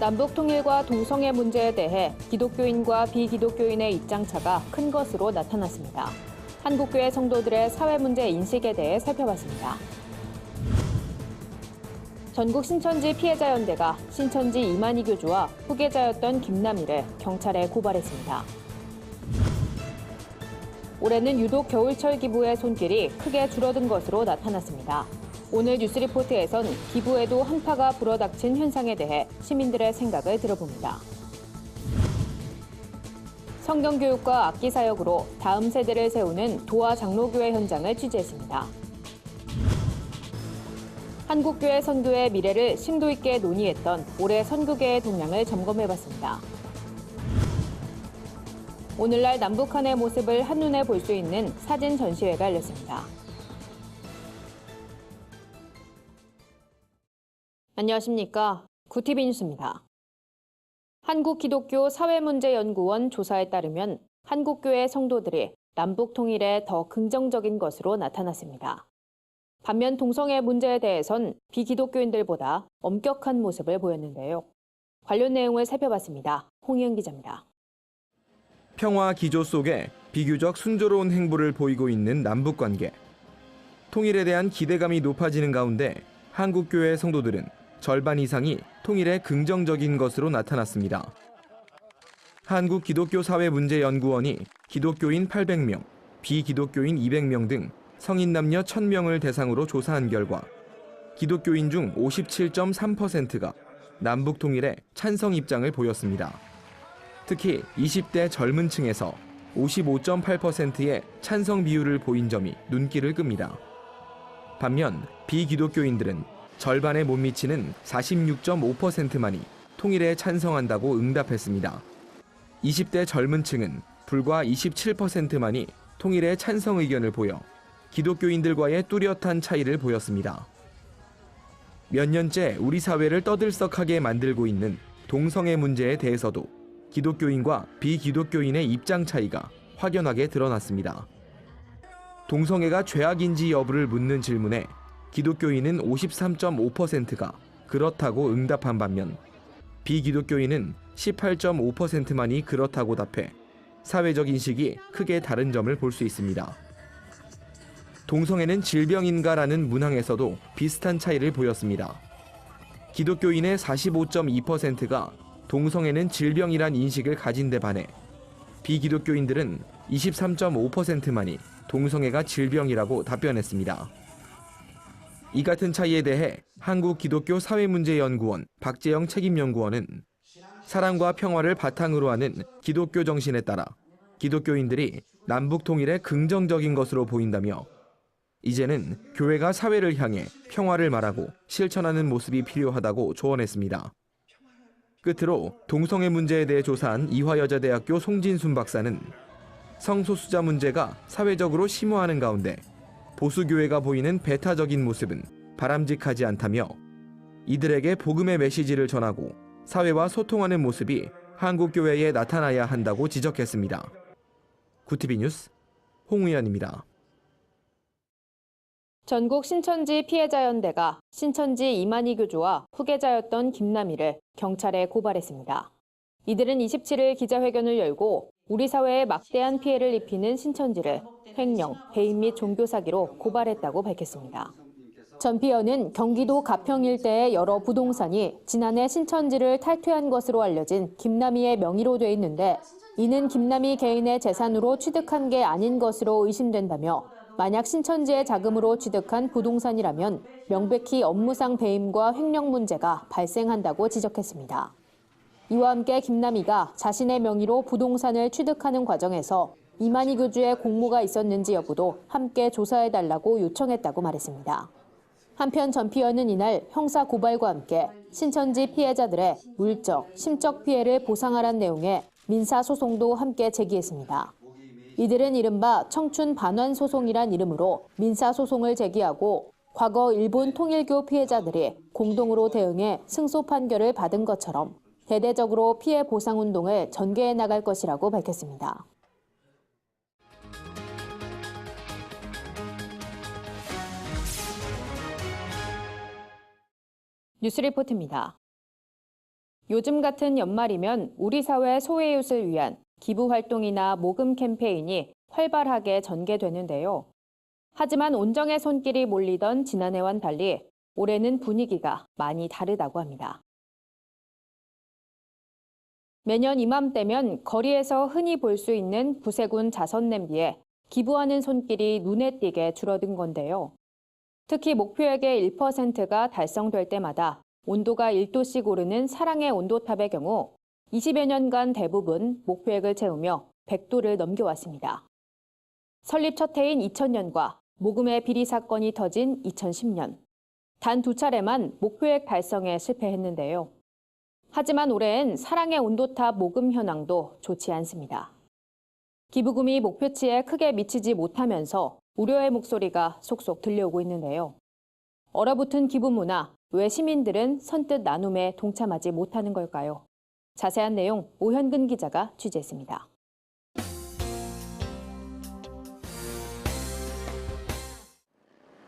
남북 통일과 동성애 문제에 대해 기독교인과 비기독교인의 입장차가 큰 것으로 나타났습니다. 한국교회 성도들의 사회 문제 인식에 대해 살펴봤습니다. 전국 신천지 피해자연대가 신천지 이만희 교주와 후계자였던 김남희를 경찰에 고발했습니다. 올해는 유독 겨울철 기부의 손길이 크게 줄어든 것으로 나타났습니다. 오늘 뉴스리포트에선 기부에도 한파가 불어닥친 현상에 대해 시민들의 생각을 들어봅니다. 성경교육과 악기사역으로 다음 세대를 세우는 도화 장로교회 현장을 취재했습니다. 한국교회 선교의 미래를 심도 있게 논의했던 올해 선교계의 동향을 점검해봤습니다. 오늘날 남북한의 모습을 한눈에 볼 수 있는 사진 전시회가 열렸습니다. 안녕하십니까. 구티비 뉴스입니다. 한국기독교사회문제연구원 조사에 따르면 한국교회 성도들이 남북 통일에 더 긍정적인 것으로 나타났습니다. 반면 동성애 문제에 대해선 비기독교인들보다 엄격한 모습을 보였는데요. 관련 내용을 살펴봤습니다. 홍희은 기자입니다. 평화 기조 속에 비교적 순조로운 행보를 보이고 있는 남북관계. 통일에 대한 기대감이 높아지는 가운데 한국교회 성도들은 절반 이상이 통일에 긍정적인 것으로 나타났습니다. 한국기독교사회문제연구원이 기독교인 800명, 비기독교인 200명 등 성인 남녀 1000명을 대상으로 조사한 결과 기독교인 중 57.3%가 남북 통일에 찬성 입장을 보였습니다. 특히 20대 젊은 층에서 55.8%의 찬성 비율을 보인 점이 눈길을 끕니다. 반면 비기독교인들은 절반에 못 미치는 46.5%만이 통일에 찬성한다고 응답했습니다. 20대 젊은 층은 불과 27%만이 통일에 찬성 의견을 보여 기독교인들과의 뚜렷한 차이를 보였습니다. 몇 년째 우리 사회를 떠들썩하게 만들고 있는 동성애 문제에 대해서도 기독교인과 비기독교인의 입장 차이가 확연하게 드러났습니다. 동성애가 죄악인지 여부를 묻는 질문에 기독교인은 53.5%가 그렇다고 응답한 반면 비기독교인은 18.5%만이 그렇다고 답해 사회적 인식이 크게 다른 점을 볼 수 있습니다. 동성애는 질병인가라는 문항에서도 비슷한 차이를 보였습니다. 기독교인의 45.2%가 동성애는 질병이란 인식을 가진 데 반해 비기독교인들은 23.5%만이 동성애가 질병이라고 답변했습니다. 이 같은 차이에 대해 한국기독교사회문제연구원 박재영 책임연구원은 사랑과 평화를 바탕으로 하는 기독교 정신에 따라 기독교인들이 남북 통일에 긍정적인 것으로 보인다며 이제는 교회가 사회를 향해 평화를 말하고 실천하는 모습이 필요하다고 조언했습니다. 끝으로 동성애 문제에 대해 조사한 이화여자대학교 송진순 박사는 성소수자 문제가 사회적으로 심화하는 가운데 보수교회가 보이는 배타적인 모습은 바람직하지 않다며 이들에게 복음의 메시지를 전하고 사회와 소통하는 모습이 한국교회에 나타나야 한다고 지적했습니다. 구티비 뉴스 홍의연입니다. 전국 신천지 피해자연대가 신천지 이만희 교주와 후계자였던 김남희를 경찰에 고발했습니다. 이들은 27일 기자회견을 열고 우리 사회에 막대한 피해를 입히는 신천지를 횡령, 배임 및 종교 사기로 고발했다고 밝혔습니다. 전 피어는 경기도 가평 일대의 여러 부동산이 지난해 신천지를 탈퇴한 것으로 알려진 김남희의 명의로 돼 있는데 이는 김남희 개인의 재산으로 취득한 게 아닌 것으로 의심된다며 만약 신천지의 자금으로 취득한 부동산이라면 명백히 업무상 배임과 횡령 문제가 발생한다고 지적했습니다. 이와 함께 김남희가 자신의 명의로 부동산을 취득하는 과정에서 이만희 교주의 공모가 있었는지 여부도 함께 조사해달라고 요청했다고 말했습니다. 한편 전 피어는 이날 형사 고발과 함께 신천지 피해자들의 물적, 심적 피해를 보상하란 내용의 민사소송도 함께 제기했습니다. 이들은 이른바 청춘 반환 소송이란 이름으로 민사소송을 제기하고 과거 일본 통일교 피해자들이 공동으로 대응해 승소 판결을 받은 것처럼 대대적으로 피해 보상 운동을 전개해 나갈 것이라고 밝혔습니다. 뉴스리포트입니다. 요즘 같은 연말이면 우리 사회 소외이웃을 위한 기부 활동이나 모금 캠페인이 활발하게 전개되는데요. 하지만 온정의 손길이 몰리던 지난해와는 달리 올해는 분위기가 많이 다르다고 합니다. 매년 이맘때면 거리에서 흔히 볼 수 있는 구세군 자선 냄비에 기부하는 손길이 눈에 띄게 줄어든 건데요. 특히 목표액의 1%가 달성될 때마다 온도가 1도씩 오르는 사랑의 온도탑의 경우 20여 년간 대부분 목표액을 채우며 100도를 넘겨왔습니다. 설립 첫 해인 2000년과 모금의 비리 사건이 터진 2010년. 단 2차례만 목표액 달성에 실패했는데요. 하지만 올해엔 사랑의 온도탑 모금 현황도 좋지 않습니다. 기부금이 목표치에 크게 미치지 못하면서 우려의 목소리가 속속 들려오고 있는데요. 얼어붙은 기부 문화, 왜 시민들은 선뜻 나눔에 동참하지 못하는 걸까요? 자세한 내용 오현근 기자가 취재했습니다.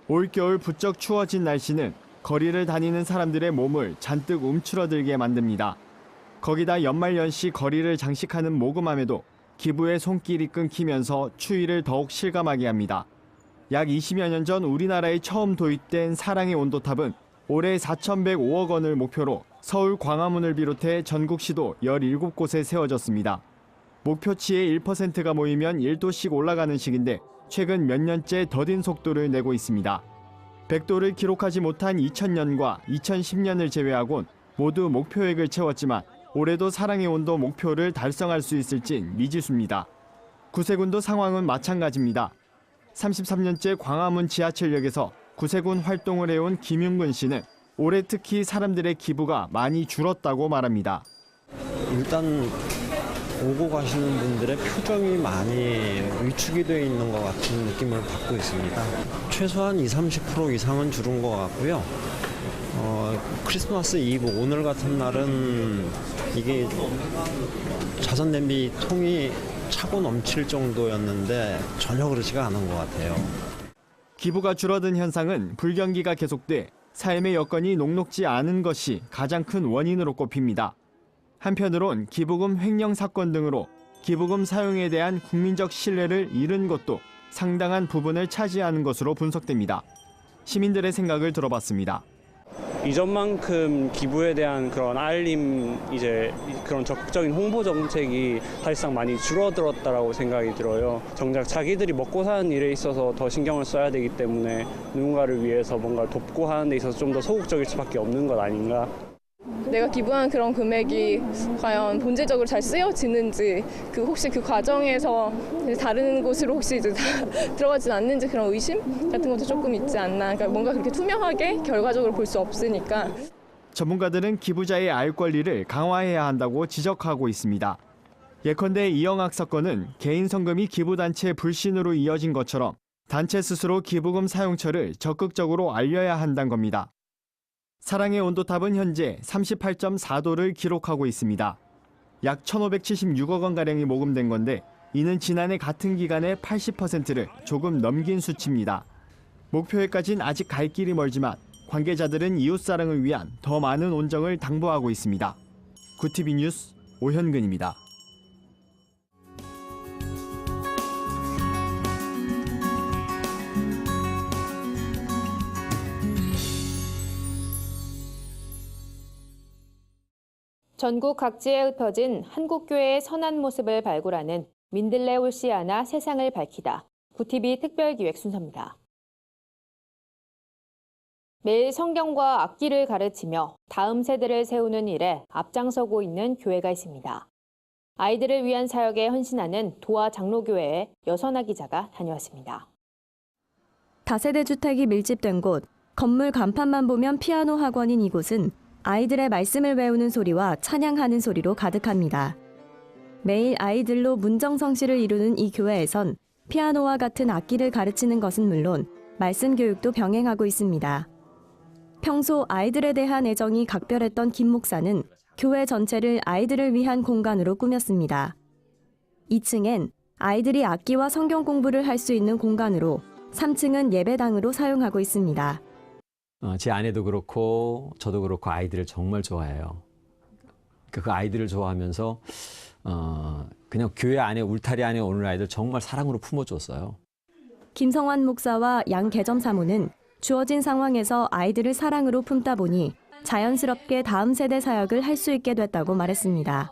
올겨울 부쩍 추워진 날씨는 거리를 다니는 사람들의 몸을 잔뜩 움츠러들게 만듭니다. 거기다 연말연시 거리를 장식하는 모금함에도 기부의 손길이 끊기면서 추위를 더욱 실감하게 합니다. 약 20여 년 전 우리나라에 처음 도입된 사랑의 온도탑은 올해 4,105억 원을 목표로 서울 광화문을 비롯해 전국시도 17곳에 세워졌습니다. 목표치의 1%가 모이면 1도씩 올라가는 식인데 최근 몇 년째 더딘 속도를 내고 있습니다. 100도를 기록하지 못한 2000년과 2010년을 제외하곤 모두 목표액을 채웠지만 올해도 사랑의 온도 목표를 달성할 수 있을진 미지수입니다. 구세군도 상황은 마찬가지입니다. 33년째 광화문 지하철역에서 구세군 활동을 해온 김윤근 씨는 올해 특히 사람들의 기부가 많이 줄었다고 말합니다. 일단 오고 가시는 분들의 표정이 많이 위축이 되어 있는 것 같은 느낌을 받고 있습니다. 최소한 20-30% 이상은 줄은 것 같고요. 크리스마스 이브 오늘 같은 날은 이게 자선 냄비 통이 차고 넘칠 정도였는데 전혀 그렇지가 않은 것 같아요. 기부가 줄어든 현상은 불경기가 계속돼 삶의 여건이 녹록지 않은 것이 가장 큰 원인으로 꼽힙니다. 한편으론 기부금 횡령 사건 등으로 기부금 사용에 대한 국민적 신뢰를 잃은 것도 상당한 부분을 차지하는 것으로 분석됩니다. 시민들의 생각을 들어봤습니다. 이전만큼 기부에 대한 그런 알림, 그런 적극적인 홍보 정책이 사실상 많이 줄어들었다라고 생각이 들어요. 정작 자기들이 먹고 사는 일에 있어서 더 신경을 써야 되기 때문에 누군가를 위해서 뭔가 돕고 하는 데 있어서 좀 더 소극적일 수밖에 없는 것 아닌가. 내가 기부한 그런 금액이 과연 본질적으로 잘 쓰여지는지, 혹시 그 과정에서 다른 곳으로 혹시 들어가진 않는지 그런 의심 같은 것도 조금 있지 않나. 그러니까 뭔가 그렇게 투명하게 결과적으로 볼 수 없으니까. 전문가들은 기부자의 알 권리를 강화해야 한다고 지적하고 있습니다. 예컨대 이영학 사건은 개인 성금이 기부단체 불신으로 이어진 것처럼 단체 스스로 기부금 사용처를 적극적으로 알려야 한다는 겁니다. 사랑의 온도탑은 현재 38.4도를 기록하고 있습니다. 약 1,576억 원가량이 모금된 건데 이는 지난해 같은 기간의 80%를 조금 넘긴 수치입니다. 목표에까진 아직 갈 길이 멀지만 관계자들은 이웃사랑을 위한 더 많은 온정을 당부하고 있습니다. 구티비 뉴스 오현근입니다. 전국 각지에 흩어진 한국교회의 선한 모습을 발굴하는 민들레 홀시아나 세상을 밝히다. 구티비 특별기획 순서입니다. 매일 성경과 악기를 가르치며 다음 세대를 세우는 일에 앞장서고 있는 교회가 있습니다. 아이들을 위한 사역에 헌신하는 도화 장로교회에 여선아 기자가 다녀왔습니다. 다세대 주택이 밀집된 곳, 건물 간판만 보면 피아노 학원인 이곳은 아이들의 말씀을 외우는 소리와 찬양하는 소리로 가득합니다. 매일 아이들로 문정성시를 이루는 이 교회에선 피아노와 같은 악기를 가르치는 것은 물론 말씀 교육도 병행하고 있습니다. 평소 아이들에 대한 애정이 각별했던 김 목사는 교회 전체를 아이들을 위한 공간으로 꾸몄습니다. 2층엔 아이들이 악기와 성경 공부를 할 수 있는 공간으로 3층은 예배당으로 사용하고 있습니다. 제 아내도 그렇고 저도 그렇고 아이들을 정말 좋아해요. 그 아이들을 좋아하면서 그냥 교회 안에 울타리 안에 오는 아이들 정말 사랑으로 품어줬어요. 김성환 목사와 양 개점 사모는 주어진 상황에서 아이들을 사랑으로 품다 보니 자연스럽게 다음 세대 사역을 할 수 있게 됐다고 말했습니다.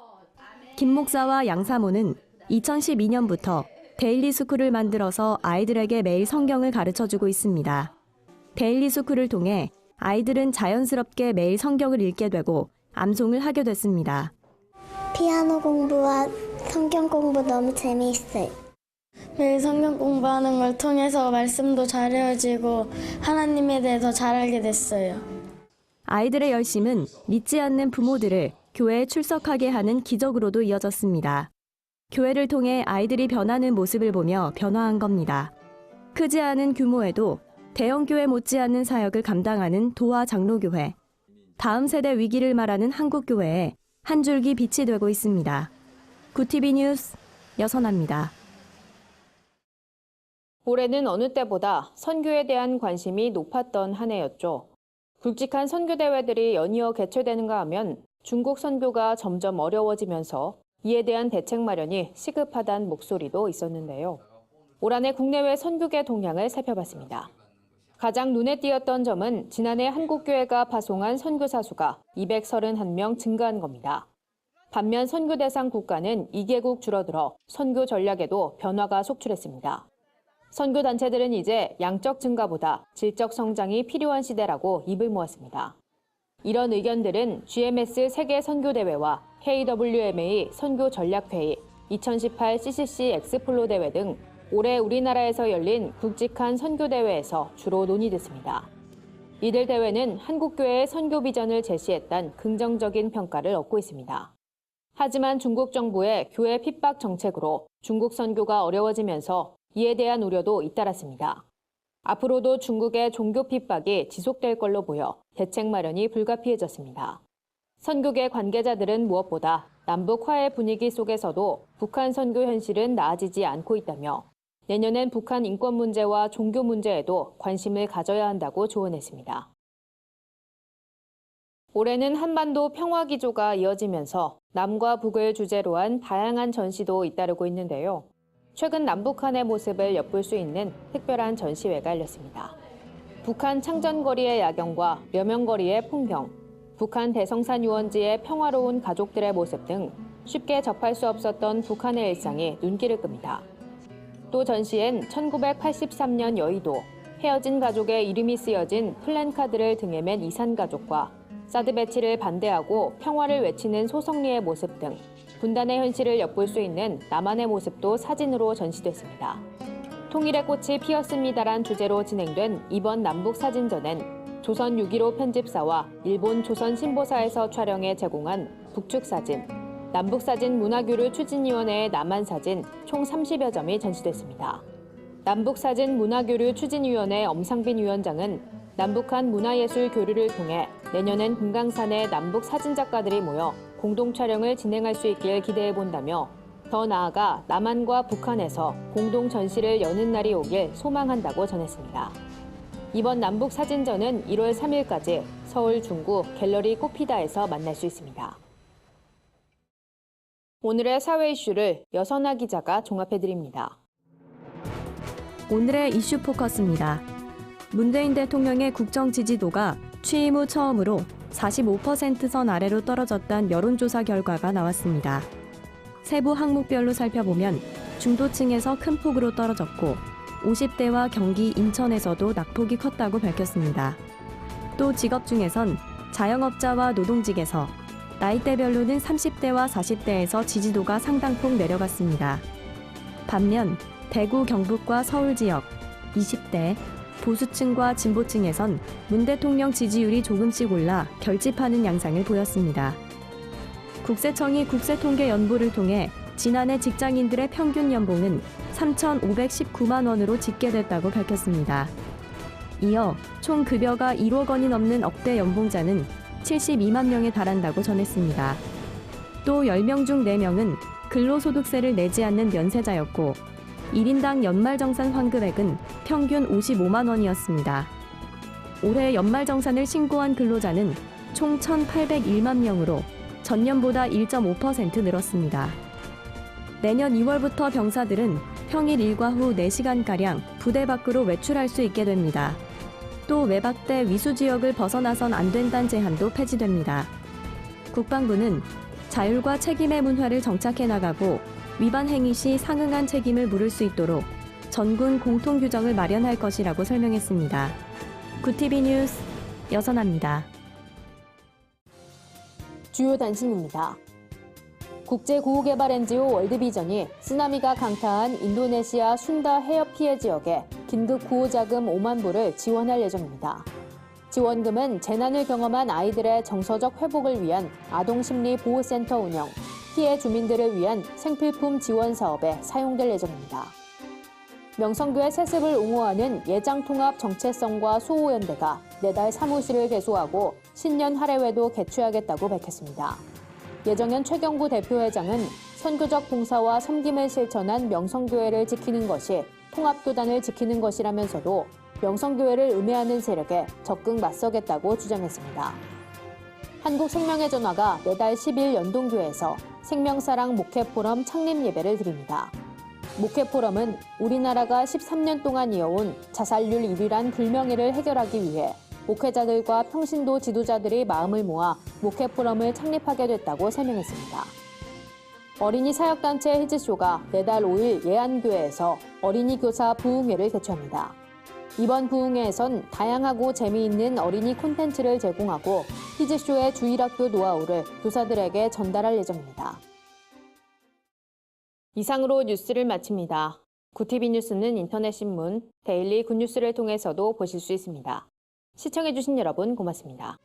김 목사와 양 사모는 2012년부터 데일리 스쿨을 만들어서 아이들에게 매일 성경을 가르쳐주고 있습니다. 데일리 스쿨을 통해 아이들은 자연스럽게 매일 성경을 읽게 되고 암송을 하게 됐습니다. 피아노 공부와 성경 공부 너무 재미있어요. 매일 성경 공부하는 걸 통해서 말씀도 잘 외워지고 하나님에 대해서 잘 알게 됐어요. 아이들의 열심은 믿지 않는 부모들을 교회에 출석하게 하는 기적으로도 이어졌습니다. 교회를 통해 아이들이 변하는 모습을 보며 변화한 겁니다. 크지 않은 규모에도 대형 교회 못지않는 사역을 감당하는 도화 장로교회. 다음 세대 위기를 말하는 한국교회에 한 줄기 빛이 되고 있습니다. 구TV 뉴스 여선아입니다. 올해는 어느 때보다 선교에 대한 관심이 높았던 한 해였죠. 굵직한 선교 대회들이 연이어 개최되는가 하면 중국 선교가 점점 어려워지면서 이에 대한 대책 마련이 시급하다는 목소리도 있었는데요. 올 한해 국내외 선교계 동향을 살펴봤습니다. 가장 눈에 띄었던 점은 지난해 한국교회가 파송한 선교사 수가 231명 증가한 겁니다. 반면 선교 대상 국가는 2개국 줄어들어 선교 전략에도 변화가 속출했습니다. 선교 단체들은 이제 양적 증가보다 질적 성장이 필요한 시대라고 입을 모았습니다. 이런 의견들은 GMS 세계 선교대회와 KWMA 선교 전략회의, 2018 CCC 엑스플로 대회 등 올해 우리나라에서 열린 굵직한 선교대회에서 주로 논의됐습니다. 이들 대회는 한국교회의 선교 비전을 제시했다는 긍정적인 평가를 얻고 있습니다. 하지만 중국 정부의 교회 핍박 정책으로 중국 선교가 어려워지면서 이에 대한 우려도 잇따랐습니다. 앞으로도 중국의 종교 핍박이 지속될 걸로 보여 대책 마련이 불가피해졌습니다. 선교계 관계자들은 무엇보다 남북 화해 분위기 속에서도 북한 선교 현실은 나아지지 않고 있다며 내년엔 북한 인권 문제와 종교 문제에도 관심을 가져야 한다고 조언했습니다. 올해는 한반도 평화 기조가 이어지면서 남과 북을 주제로 한 다양한 전시도 잇따르고 있는데요. 최근 남북한의 모습을 엿볼 수 있는 특별한 전시회가 열렸습니다. 북한 창전거리의 야경과 려명거리의 풍경, 북한 대성산 유원지의 평화로운 가족들의 모습 등 쉽게 접할 수 없었던 북한의 일상이 눈길을 끕니다. 또 전시엔 1983년 여의도, 헤어진 가족의 이름이 쓰여진 플랜카드를 등에 맨 이산 가족과 사드 배치를 반대하고 평화를 외치는 소성리의 모습 등 분단의 현실을 엿볼 수 있는 남한의 모습도 사진으로 전시됐습니다. 통일의 꽃이 피었습니다란 주제로 진행된 이번 남북사진전엔 조선 6.15 편집사와 일본 조선신보사에서 촬영해 제공한 북측사진, 남북사진 문화교류 추진위원회의 남한사진 총 30여 점이 전시됐습니다. 남북사진 문화교류 추진위원회 엄상빈 위원장은 남북한 문화예술 교류를 통해 내년엔 금강산에 남북 사진작가들이 모여 공동 촬영을 진행할 수 있길 기대해 본다며 더 나아가 남한과 북한에서 공동 전시를 여는 날이 오길 소망한다고 전했습니다. 이번 남북 사진전은 1월 3일까지 서울 중구 갤러리 꽃피다에서 만날 수 있습니다. 오늘의 사회 이슈를 여선아 기자가 종합해드립니다. 오늘의 이슈 포커스입니다. 문재인 대통령의 국정 지지도가 취임 후 처음으로 45%선 아래로 떨어졌다는 여론조사 결과가 나왔습니다. 세부 항목별로 살펴보면 중도층에서 큰 폭으로 떨어졌고 50대와 경기 인천에서도 낙폭이 컸다고 밝혔습니다. 또 직업 중에선 자영업자와 노동직에서 나이대별로는 30대와 40대에서 지지도가 상당폭 내려갔습니다. 반면 대구, 경북과 서울 지역 20대, 보수층과 진보층에선 문 대통령 지지율이 조금씩 올라 결집하는 양상을 보였습니다. 국세청이 국세통계연보를 통해 지난해 직장인들의 평균 연봉은 3,519만 원으로 집계됐다고 밝혔습니다. 이어 총 급여가 1억 원이 넘는 억대 연봉자는 72만 명에 달한다고 전했습니다. 또 10명 중 4명은 근로소득세를 내지 않는 면세자였고 1인당 연말정산 환급액은 평균 55만 원이었습니다. 올해 연말정산을 신고한 근로자는 총 1,801만 명으로 전년보다 1.5% 늘었습니다. 내년 2월부터 병사들은 평일 일과 후 4시간가량 부대 밖으로 외출할 수 있게 됩니다. 또 외박 때 위수 지역을 벗어나선 안 된다는 제한도 폐지됩니다. 국방부는 자율과 책임의 문화를 정착해 나가고 위반 행위 시 상응한 책임을 물을 수 있도록 전군 공통 규정을 마련할 것이라고 설명했습니다. 구티비 뉴스 여선아입니다. 주요 단신입니다. 국제구호개발 NGO 월드비전이 쓰나미가 강타한 인도네시아 순다 해협 피해 지역에 긴급 구호자금 5만 불을 지원할 예정입니다. 지원금은 재난을 경험한 아이들의 정서적 회복을 위한 아동심리보호센터 운영, 피해 주민들을 위한 생필품 지원 사업에 사용될 예정입니다. 명성교회 세습을 옹호하는 예장통합 정체성과 수호연대가 내달 사무실을 개소하고 신년 할애회도 개최하겠다고 밝혔습니다. 예정현 최경구 대표회장은 선교적 봉사와 섬김을 실천한 명성교회를 지키는 것이 통합교단을 지키는 것이라면서도 명성교회를 음해하는 세력에 적극 맞서겠다고 주장했습니다. 한국생명의 전화가 내달 10일 연동교회에서 생명사랑 목회포럼 창립 예배를 드립니다. 목회포럼은 우리나라가 13년 동안 이어온 자살률 1위란 불명예를 해결하기 위해 목회자들과 평신도 지도자들이 마음을 모아 목회포럼을 창립하게 됐다고 설명했습니다. 어린이 사역단체 히즈쇼가 내달 5일 예안교회에서 어린이 교사 부흥회를 개최합니다. 이번 부흥회에선 다양하고 재미있는 어린이 콘텐츠를 제공하고 히즈쇼의 주일학교 노하우를 교사들에게 전달할 예정입니다. 이상으로 뉴스를 마칩니다. 구티비 뉴스는 인터넷 신문, 데일리 굿뉴스를 통해서도 보실 수 있습니다. 시청해주신 여러분 고맙습니다.